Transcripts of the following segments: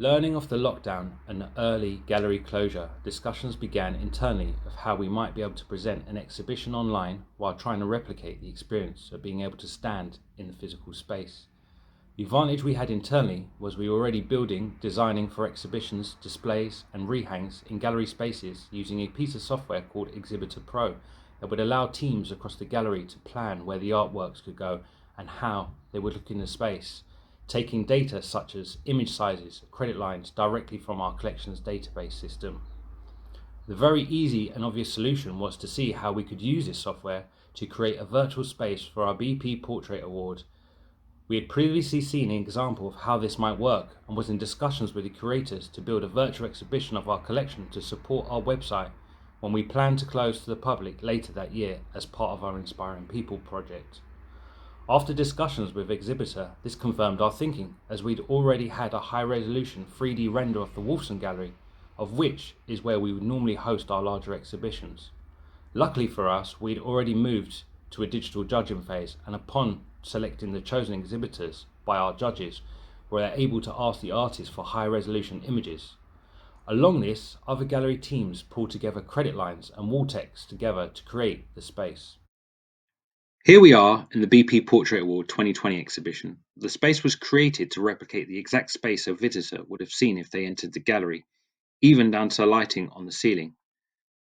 Learning of the lockdown and early gallery closure, discussions began internally of how we might be able to present an exhibition online while trying to replicate the experience of being able to stand in the physical space. The advantage we had internally was we were already building, designing for exhibitions, displays, and rehangs in gallery spaces using a piece of software called Exhibitor Pro that would allow teams across the gallery to plan where the artworks could go and how they would look in the space, taking data such as image sizes, credit lines directly from our collections database system. The very easy and obvious solution was to see how we could use this software to create a virtual space for our BP Portrait Award. We had previously seen an example of how this might work and was in discussions with the curators to build a virtual exhibition of our collection to support our website when we plan to close to the public later that year as part of our Inspiring People project. After discussions with Exhibitor, this confirmed our thinking, as we'd already had a high-resolution 3D render of the Wolfson Gallery, of which is where we would normally host our larger exhibitions. Luckily for us, we'd already moved to a digital judging phase, and upon selecting the chosen exhibitors by our judges, we were able to ask the artists for high-resolution images. Along this, other gallery teams pulled together credit lines and wall text together to create the space. Here we are in the BP Portrait Award 2020 exhibition. The space was created to replicate the exact space a visitor would have seen if they entered the gallery, even down to lighting on the ceiling.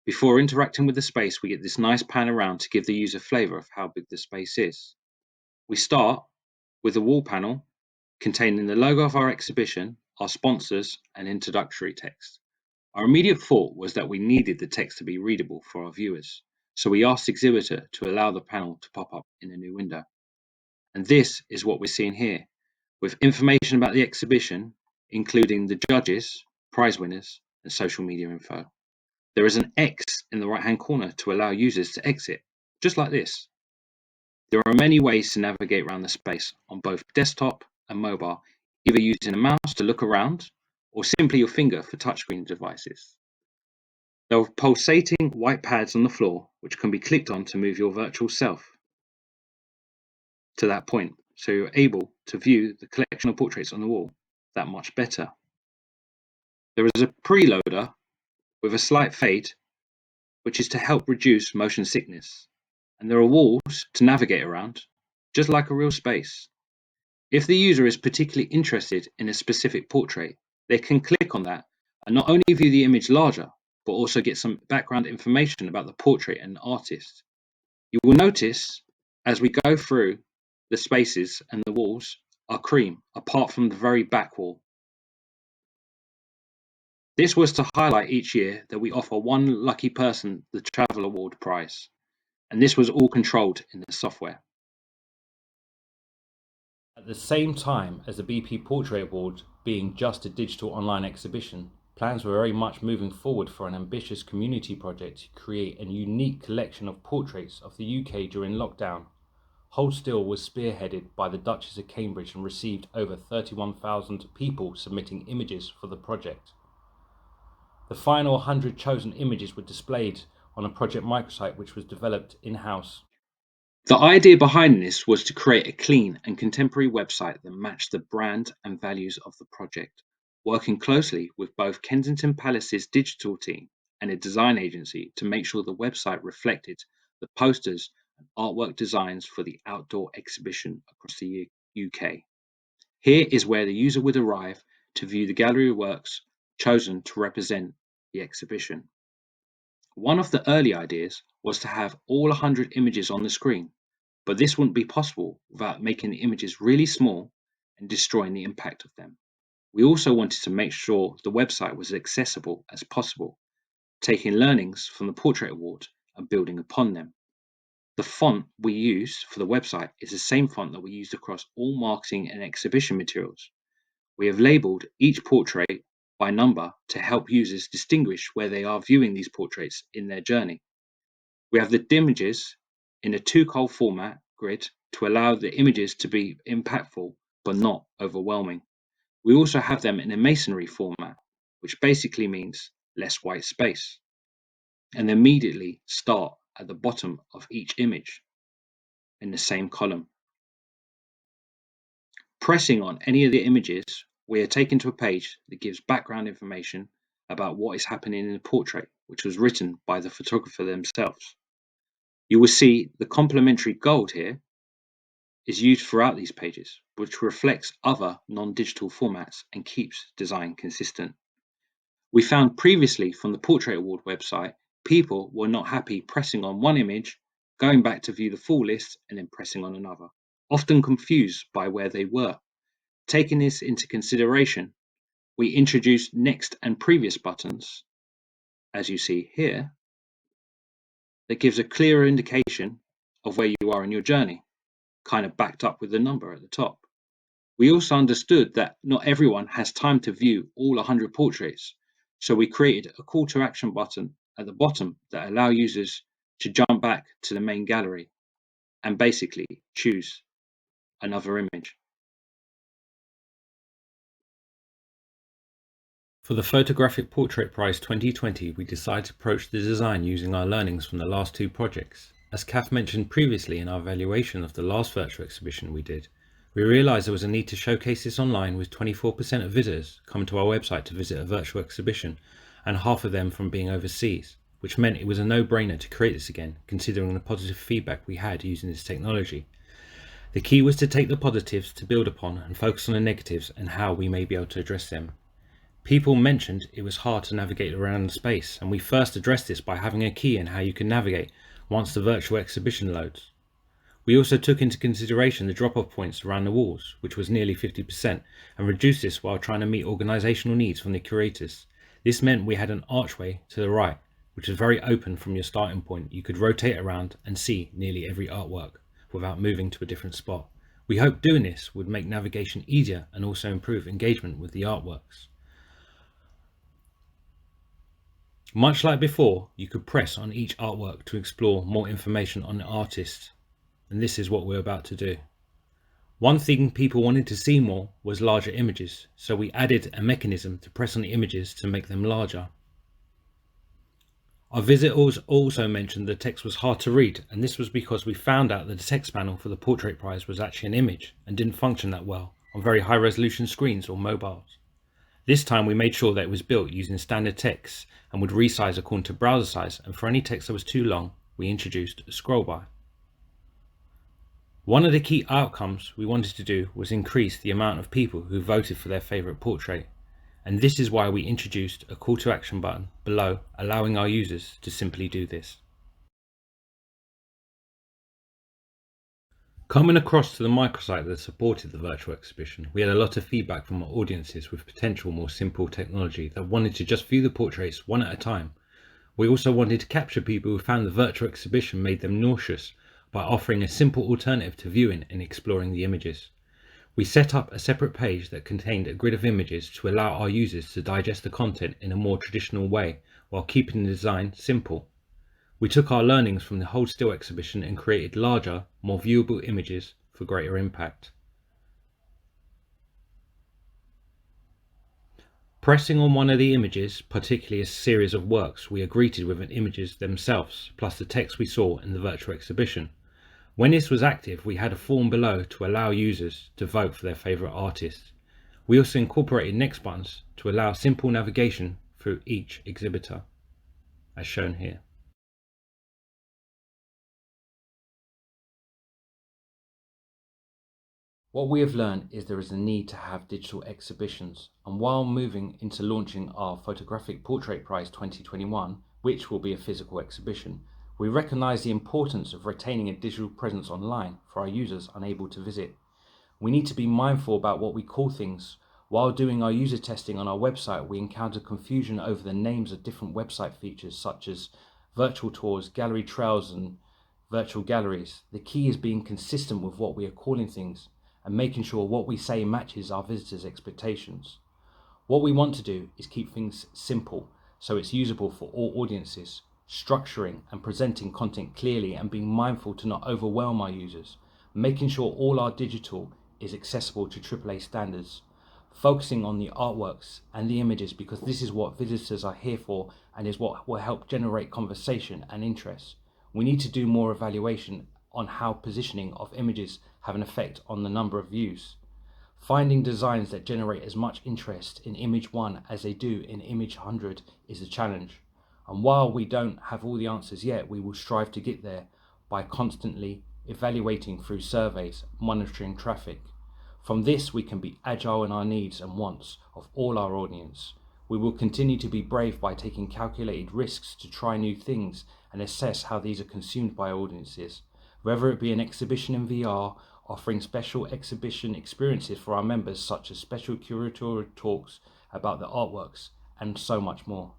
Before interacting with the space, we get this nice pan around to give the user flavour of how big the space is. We start with a wall panel containing the logo of our exhibition, our sponsors, and introductory text. Our immediate thought was that we needed the text to be readable for our viewers, so we asked Exhibitor to allow the panel to pop up in a new window. And this is what we're seeing here, with information about the exhibition, including the judges, prize winners, and social media info. There is an X in the right-hand corner to allow users to exit, just like this. There are many ways to navigate around the space on both desktop and mobile, either using a mouse to look around or simply your finger for touchscreen devices. There are pulsating white pads on the floor which can be clicked on to move your virtual self to that point, so you're able to view the collection of portraits on the wall that much better. There is a preloader with a slight fade, which is to help reduce motion sickness, and there are walls to navigate around, just like a real space. If the user is particularly interested in a specific portrait, they can click on that and not only view the image larger, but also get some background information about the portrait and the artist. You will notice as we go through the spaces and the walls are cream, apart from the very back wall. This was to highlight each year that we offer one lucky person the Travel Award prize, and this was all controlled in the software. At the same time as the BP Portrait Award being just a digital online exhibition, plans were very much moving forward for an ambitious community project to create a unique collection of portraits of the UK during lockdown. Hold Still was spearheaded by the Duchess of Cambridge and received over 31,000 people submitting images for the project. The final 100 chosen images were displayed on a project microsite which was developed in-house. The idea behind this was to create a clean and contemporary website that matched the brand and values of the project, working closely with both Kensington Palace's digital team and a design agency to make sure the website reflected the posters and artwork designs for the outdoor exhibition across the UK. Here is where the user would arrive to view the gallery works chosen to represent the exhibition. One of the early ideas was to have all 100 images on the screen, but this wouldn't be possible without making the images really small and destroying the impact of them. We also wanted to make sure the website was as accessible as possible, taking learnings from the Portrait Award and building upon them. The font we used for the website is the same font that we used across all marketing and exhibition materials. We have labelled each portrait by number to help users distinguish where they are viewing these portraits in their journey. We have the images in a two-color format grid to allow the images to be impactful but not overwhelming. We also have them in a masonry format, which basically means less white space, and immediately start at the bottom of each image in the same column. Pressing on any of the images we are taken to a page that gives background information about what is happening in the portrait, which was written by the photographer themselves. You will see the complementary gold here is used throughout these pages, which reflects other non-digital formats and keeps design consistent. We found previously from the Portrait Award website, people were not happy pressing on one image, going back to view the full list, and then pressing on another, often confused by where they were. Taking this into consideration, we introduced next and previous buttons, as you see here, that gives a clearer indication of where you are in your journey, kind of backed up with the number at the top. We also understood that not everyone has time to view all 100 portraits, so we created a call to action button at the bottom that allow users to jump back to the main gallery and basically choose another image. For the Photographic Portrait Prize 2020, we decided to approach the design using our learnings from the last two projects. As Kath mentioned previously in our evaluation of the last virtual exhibition we did, we realised there was a need to showcase this online, with 24% of visitors coming to our website to visit a virtual exhibition and half of them from being overseas, which meant it was a no-brainer to create this again, considering the positive feedback we had using this technology. The key was to take the positives to build upon and focus on the negatives and how we may be able to address them. People mentioned it was hard to navigate around the space, and we first addressed this by having a key in how you can navigate once the virtual exhibition loads. We also took into consideration the drop-off points around the walls, which was nearly 50%, and reduced this while trying to meet organisational needs from the curators. This meant we had an archway to the right, which was very open from your starting point. You could rotate around and see nearly every artwork without moving to a different spot. We hoped doing this would make navigation easier and also improve engagement with the artworks. Much like before, you could press on each artwork to explore more information on the artist, and this is what we're about to do. One thing people wanted to see more was larger images, so we added a mechanism to press on the images to make them larger. Our visitors also mentioned the text was hard to read, and this was because we found out that the text panel for the Portrait Prize was actually an image and didn't function that well on very high resolution screens or mobiles. This time we made sure that it was built using standard text and would resize according to browser size, and for any text that was too long, we introduced a scroll bar. One of the key outcomes we wanted to do was increase the amount of people who voted for their favourite portrait, and this is why we introduced a call to action button below, allowing our users to simply do this. Coming across to the microsite that supported the virtual exhibition, we had a lot of feedback from our audiences with potential more simple technology that wanted to just view the portraits one at a time. We also wanted to capture people who found the virtual exhibition made them nauseous by offering a simple alternative to viewing and exploring the images. We set up a separate page that contained a grid of images to allow our users to digest the content in a more traditional way while keeping the design simple. We took our learnings from the Hold Still exhibition and created larger, more viewable images for greater impact. Pressing on one of the images, particularly a series of works, we are greeted with an images themselves, plus the text we saw in the virtual exhibition. When this was active, we had a form below to allow users to vote for their favourite artist. We also incorporated next buttons to allow simple navigation through each exhibitor, as shown here. What we have learned is there is a need to have digital exhibitions, and while moving into launching our Photographic Portrait Prize 2021, which will be a physical exhibition, we recognise the importance of retaining a digital presence online for our users unable to visit. We need to be mindful about what we call things. While doing our user testing on our website, we encountered confusion over the names of different website features such as virtual tours, gallery trails and virtual galleries. The key is being consistent with what we are calling things and making sure what we say matches our visitors' expectations. What we want to do is keep things simple so it's usable for all audiences, structuring and presenting content clearly and being mindful to not overwhelm our users, making sure all our digital is accessible to AAA standards, focusing on the artworks and the images because this is what visitors are here for and is what will help generate conversation and interest. We need to do more evaluation on how positioning of images have an effect on the number of views. Finding designs that generate as much interest in image 1 as they do in image 100 is a challenge. And while we don't have all the answers yet, we will strive to get there by constantly evaluating through surveys, monitoring traffic. From this, we can be agile in our needs and wants of all our audience. We will continue to be brave by taking calculated risks to try new things and assess how these are consumed by audiences, whether it be an exhibition in VR, offering special exhibition experiences for our members such as special curatorial talks about the artworks, and so much more.